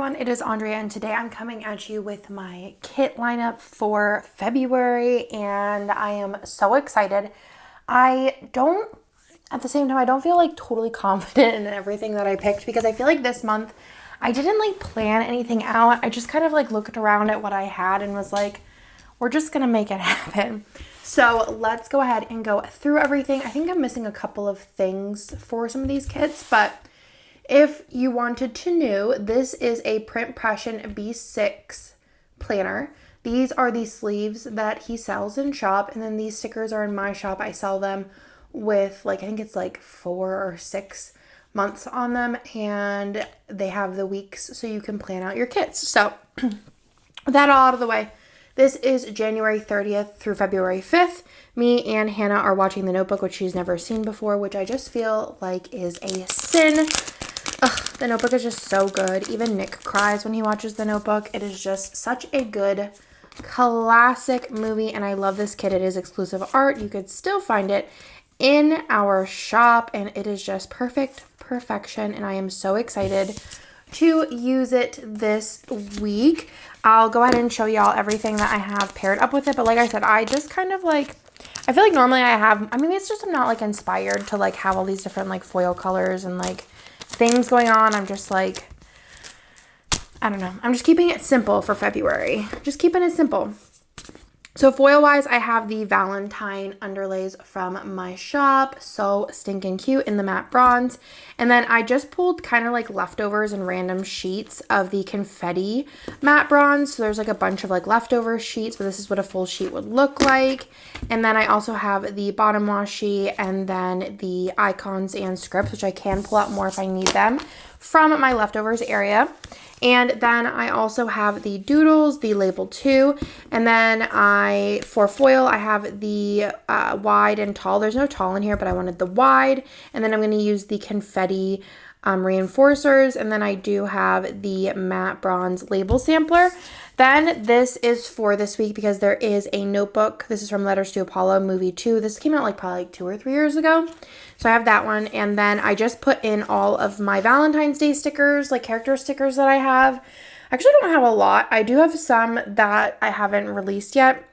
everyone, it is Andrea and today I'm coming at you with my kit lineup for February and I am so excited. At the same time, I don't feel like totally confident in everything that I picked because I feel like this month I didn't like plan anything out. I just kind of like looked around at what I had and was like, we're just gonna make it happen. So let's go ahead and go through everything. I think I'm missing a couple of things for some of these kits, but if you wanted to know, this is a Print Pression B6 planner. These are the sleeves that he sells in shop, and then these stickers are in my shop. I sell them with I think it's like 4 or 6 months on them, and they have the weeks so you can plan out your kits. So that all out of the way. This is January 30th through February 5th. Me and Hannah are watching The Notebook, which she's never seen before, which I just feel like is a sin. Ugh, The Notebook is just so good. Even Nick cries when he watches The Notebook. It is just such a good classic movie, and I love this kit. It is exclusive art. You could still find it in our shop, and it is just perfection, and I am so excited to use it this week. I'll go ahead and show y'all everything that I have paired up with it, but like I said, I just kind of I feel like normally it's just I'm not inspired to have all these different foil colors and things going on. I'm just I don't know. I'm just keeping it simple for February. Just keeping it simple. So foil wise, I have the Valentine underlays from my shop. So stinking cute in the matte bronze. And then I just pulled kind of leftovers and random sheets of the confetti matte bronze. So there's a bunch of leftover sheets, but this is what a full sheet would look like. And then I also have the bottom washi and then the icons and scripts, which I can pull out more if I need them from my leftovers area. And then I also have the doodles, the label 2, and then for foil, I have the wide and tall. There's no tall in here, but I wanted the wide, and then I'm going to use the confetti reinforcers, and then I do have the matte bronze label sampler. Then this is for this week because there is a notebook. This is from Letters to Apollo movie 2. This came out probably 2 or 3 years ago. So I have that one. And then I just put in all of my Valentine's Day stickers, character stickers that I have. I actually don't have a lot. I do have some that I haven't released yet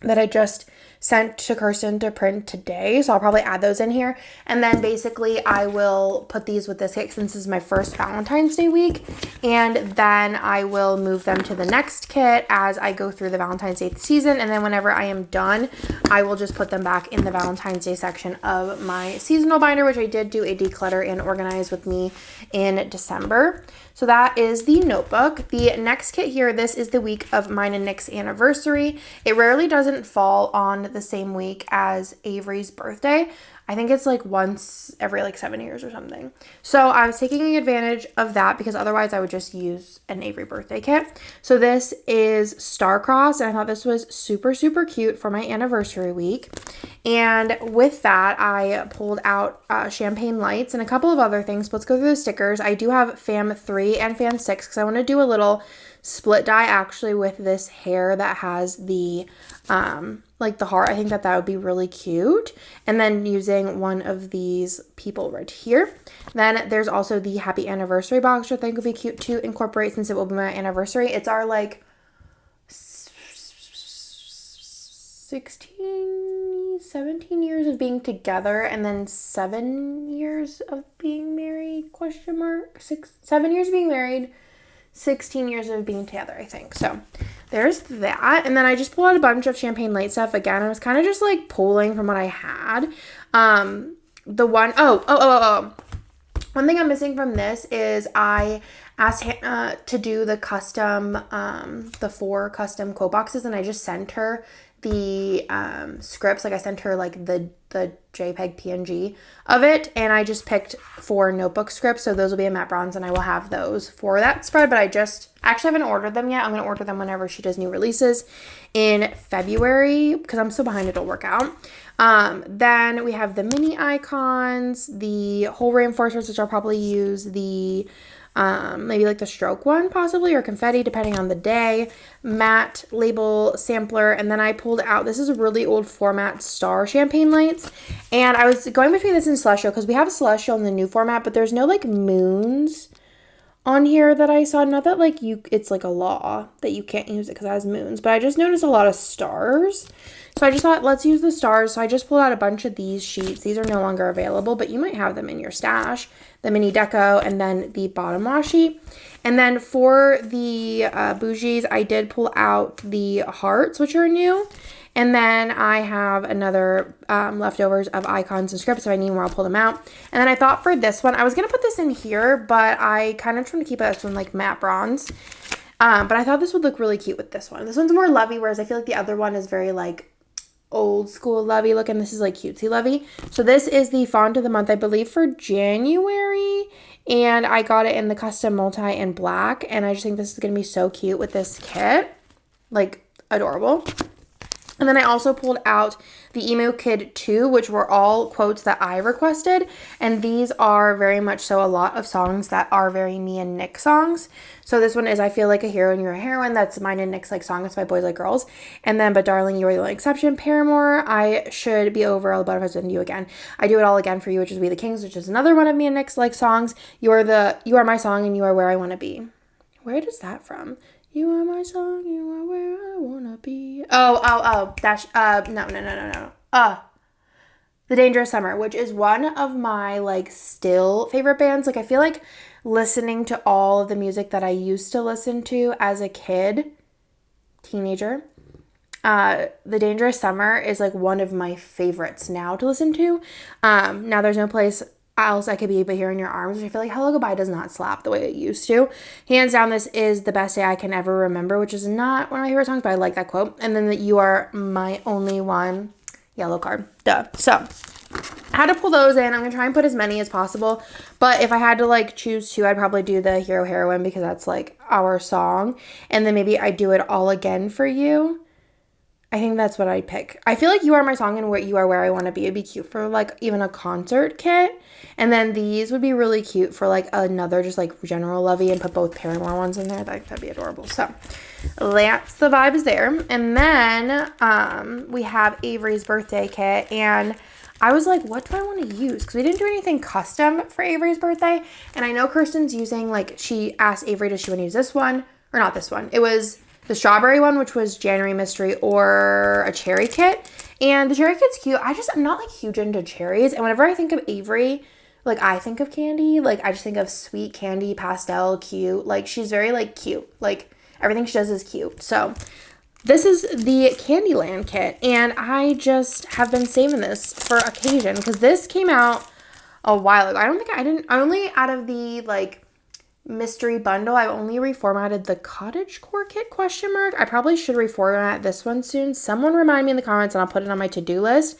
that I just sent to Kirsten to print today. So I'll probably add those in here. And then basically I will put these with this kit since this is my first Valentine's Day week. And then I will move them to the next kit as I go through the Valentine's Day season. And then whenever I am done, I will just put them back in the Valentine's Day section of my seasonal binder, which I did do a declutter and organize with me in December. So that is the notebook. The next kit here, this is the week of mine and Nick's anniversary. It rarely doesn't fall on the same week as Avery's birthday. I think it's once every 7 years or something. So I was taking advantage of that because otherwise I would just use an Avery birthday kit. So this is Starcross, and I thought this was super cute for my anniversary week. And with that, I pulled out champagne lights and a couple of other things. Let's go through the stickers. I do have Fam 3 and Fam 6 because I want to do a little split dye actually with this hair that has the the heart. I think that would be really cute. And then using one of these people right here. Then there's also the happy anniversary box, which I think would be cute to incorporate since it will be my anniversary. It's our 17 years of being together and then 7 years of being married, 7 years of being married, 16 years of being together, I think. So there's that. And then I just pulled out a bunch of champagne light stuff. Again, I was kind of just pulling from what I had. One thing I'm missing from this is I asked Hannah to do the custom, the 4 custom quote boxes, and I just sent her the scripts. I sent her the JPEG PNG of it, and I just picked 4 notebook scripts, so those will be in matte bronze, and I will have those for that spread, but I actually haven't ordered them yet. I'm going to order them whenever she does new releases in February, because I'm so behind, it'll work out. Then we have the mini icons, the whole reinforcers, which I'll probably use the maybe the stroke one possibly, or confetti depending on the day, matte label sampler, and then I pulled out, this is a really old format star champagne lights, and I was going between this and celestial because we have celestial in the new format, but there's no moons on here that I saw. Not that like it's like a law that you can't use it because it has moons, but I just noticed a lot of stars. So I just thought, let's use the stars. So I just pulled out a bunch of these sheets. These are no longer available, but you might have them in your stash. The mini deco and then the bottom washi. And then for the bougies, I did pull out the hearts, which are new. And then I have another leftovers of icons and scripts. If I need more, I'll pull them out. And then I thought for this one, I was going to put this in here, but I kind of trying to keep this one like matte bronze. But I thought this would look really cute with this one. This one's more lovey, whereas I feel like the other one is very like old school lovey look, and this is like cutesy lovey. So this is the font of the month, I believe, for January. And I got it in the custom multi in black. And I just think this is going to be so cute with this kit. Like, adorable. And then I also pulled out the Emo Kid 2, which were all quotes that I requested. And these are very much so a lot of songs that are very me and Nick songs. So this one is I Feel Like a Hero and You're a Heroine. That's mine and Nick's like song. It's by Boys Like Girls. And then But Darling, You Are the Only Exception. Paramore, I Should Be Over All About If I Was With You Again. I Do It All Again for You, which is We the Kings, which is another one of me and Nick's like songs. You Are My Song and You Are Where I Want to Be. Where does that from? You are my song, you are where I wanna be. That's, no. The Dangerous Summer, which is one of my, like, still favorite bands. Like, I feel like listening to all of the music that I used to listen to as a kid, teenager, The Dangerous Summer is, like, one of my favorites now to listen to. Now There's No Place Else I Could Be But Here in Your Arms, which I feel like Hello Goodbye does not slap the way it used to. Hands down, this is The Best Day I Can Ever Remember, which is not one of my favorite songs, but I like that quote. And then You Are My Only One, yellow card, duh. So I had to pull those in. I'm gonna try and put as many as possible, but if I had to like choose two, I'd probably do the Hero Heroine because that's like our song, and then maybe I Do It All Again for You. I think that's what I'd pick. I feel like You Are My Song and You Are Where I Want to Be would be cute for like even a concert kit. And then these would be really cute for like another just like general lovey, and put both Paramore ones in there. That'd be adorable. So that's the vibes there. And then we have Avery's birthday kit. And I was like, what do I want to use? Because we didn't do anything custom for Avery's birthday. And I know Kirsten's using, like, she asked Avery, does she want to use this one? Or not this one. It was the strawberry one, which was January Mystery, or a cherry kit. And the cherry kit's cute. I'm not like huge into cherries. And whenever I think of Avery, like I think of candy. Like I just think of sweet candy, pastel, cute. Like she's very like cute. Like everything she does is cute. So this is the Candyland kit. And I just have been saving this for occasion because this came out a while ago. I only out of the like mystery bundle, I've only reformatted the cottage core kit ? I probably should reformat this one soon. Someone remind me in the comments and I'll put it on my to-do list.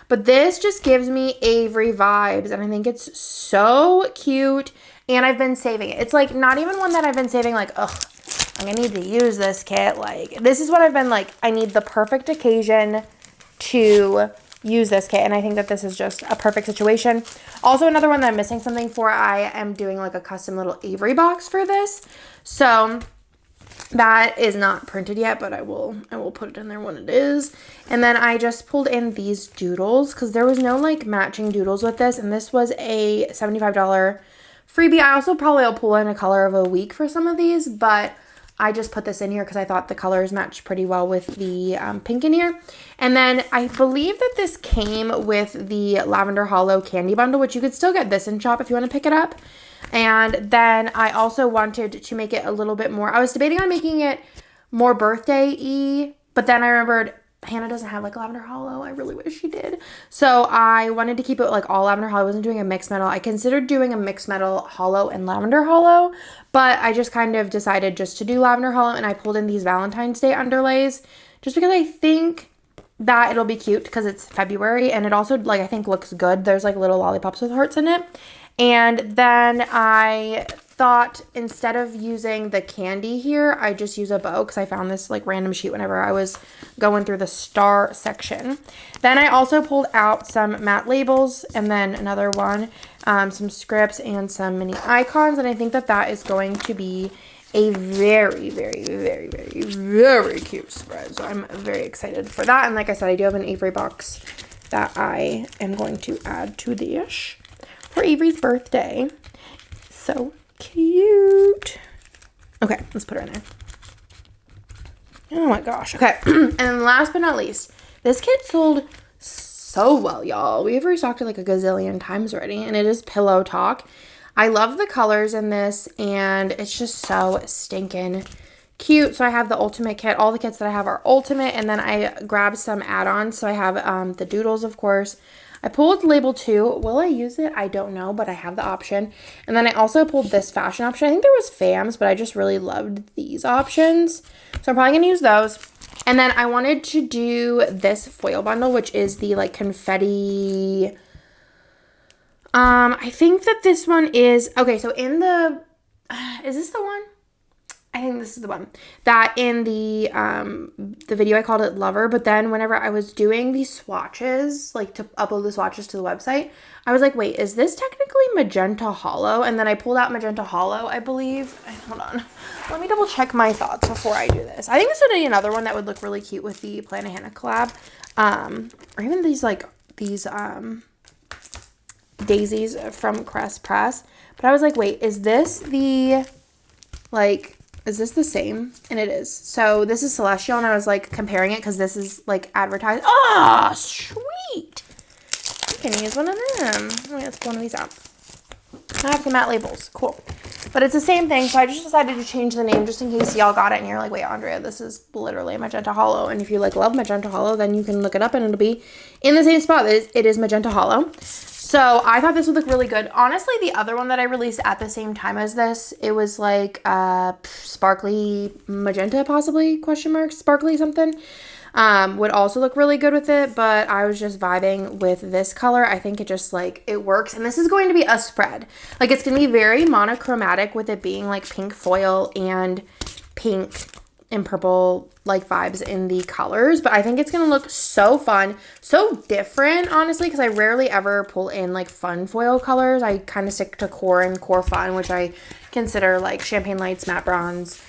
But this just gives me Avery vibes, and I think it's so cute, and I've been saving it. It's like not even one that I've been saving like, ugh, I'm gonna need to use this kit. Like this is what I've been like, I need the perfect occasion to use this kit, and I think that this is just a perfect situation. Also, another one that I'm missing something for, I am doing like a custom little Avery box for this. So that is not printed yet, but I will put it in there when it is. And then I just pulled in these doodles because there was no like matching doodles with this, and this was a $75 freebie. I also probably will pull in a color of a week for some of these, but I just put this in here because I thought the colors matched pretty well with the pink in here. And then I believe that this came with the Lavender Hollow candy bundle, which you could still get this in shop if you want to pick it up. And then I also wanted to make it a little bit more, I was debating on making it more birthday-y, but then I remembered Hannah doesn't have like Lavender Hollow. I really wish she did. So I wanted to keep it like all Lavender Hollow. I wasn't doing a mixed metal. I considered doing a mixed metal hollow and Lavender Hollow, but I just kind of decided just to do Lavender Hollow, and I pulled in these Valentine's Day underlays just because I think that it'll be cute because it's February, and it also like I think looks good. There's like little lollipops with hearts in it. And then I thought instead of using the candy here, I just use a bow because I found this like random sheet whenever I was going through the star section. Then I also pulled out some matte labels, and then another one, some scripts and some mini icons. And I think that that is going to be a very, very, very, very, very cute spread. So I'm very excited for that. And like I said, I do have an Avery box that I am going to add to the ish for Avery's birthday. So Cute. Okay, let's put her in there. Oh my gosh. Okay. And then last but not least, this kit sold so well, y'all. We have restocked it like a gazillion times already, and it is Pillow Talk. I love the colors in this, and it's just so stinking cute. So I have the ultimate kit. All the kits that I have are ultimate, and then I grabbed some add-ons. So I have the doodles, of course. I pulled label 2. Will I use it? I don't know, but I have the option. And then I also pulled this fashion option. I think there was FAMs, but I just really loved these options. So I'm probably going to use those. And then I wanted to do this foil bundle, which is the like confetti. I think that this one is, okay, so in the, is this the one? I think this is the one. That in the video I called it Lover, but then whenever I was doing these swatches, like to upload the swatches to the website, I was like, wait, is this technically Magenta Hollow? And then I pulled out Magenta Hollow, I believe. Hold on. Let me double check my thoughts before I do this. I think this would be another one that would look really cute with the Planet Hannah collab. Or even these daisies from Crest Press. But I was like, wait, is this the, like, is this the same? And it is. So this is Celestial, and I was like comparing it because this is like advertised. Oh, sweet. You can use one of them. Let's pull one of these out. I have the matte labels. Cool. But it's the same thing, so I just decided to change the name just in case y'all got it and you're like, wait, Andrea, this is literally Magenta Hollow. And if you like love Magenta Hollow, then you can look it up and it'll be in the same spot. It is Magenta Hollow. So I thought this would look really good. Honestly, the other one that I released at the same time as this, it was like sparkly magenta possibly, question mark, sparkly something. Would also look really good with it, but I was just vibing with this color. I think it just like, it works. And this is going to be a spread. Like it's going to be very monochromatic with it being like pink foil and pink and purple like vibes in the colors, but I think it's gonna look so fun, so different, honestly, because I rarely ever pull in like fun foil colors. I kind of stick to core and core fun, which I consider like Champagne Lights, Matte Bronze,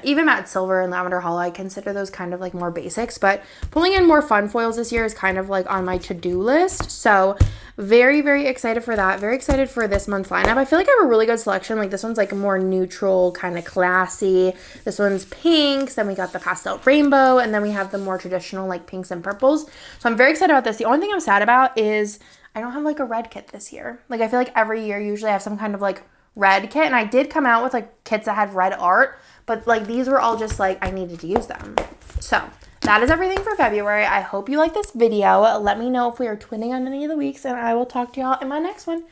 even Matte Silver and Lavender Hollow. I consider those kind of like more basics, but pulling in more fun foils this year is kind of like on my to-do list. So very, very excited for that. Very excited for this month's lineup. I feel like I have a really good selection. Like this one's like more neutral, kind of classy. This one's pinks. Then we got the pastel rainbow, and then we have the more traditional like pinks and purples. So I'm very excited about this. The only thing I'm sad about is I don't have like a red kit this year. Like I feel like every year usually I have some kind of like red kit, and I did come out with like kits that had red art, but like these were all just like I needed to use them. So that is everything for February. I hope you like this video. Let me know if we are twinning on any of the weeks, and I will talk to y'all in my next one.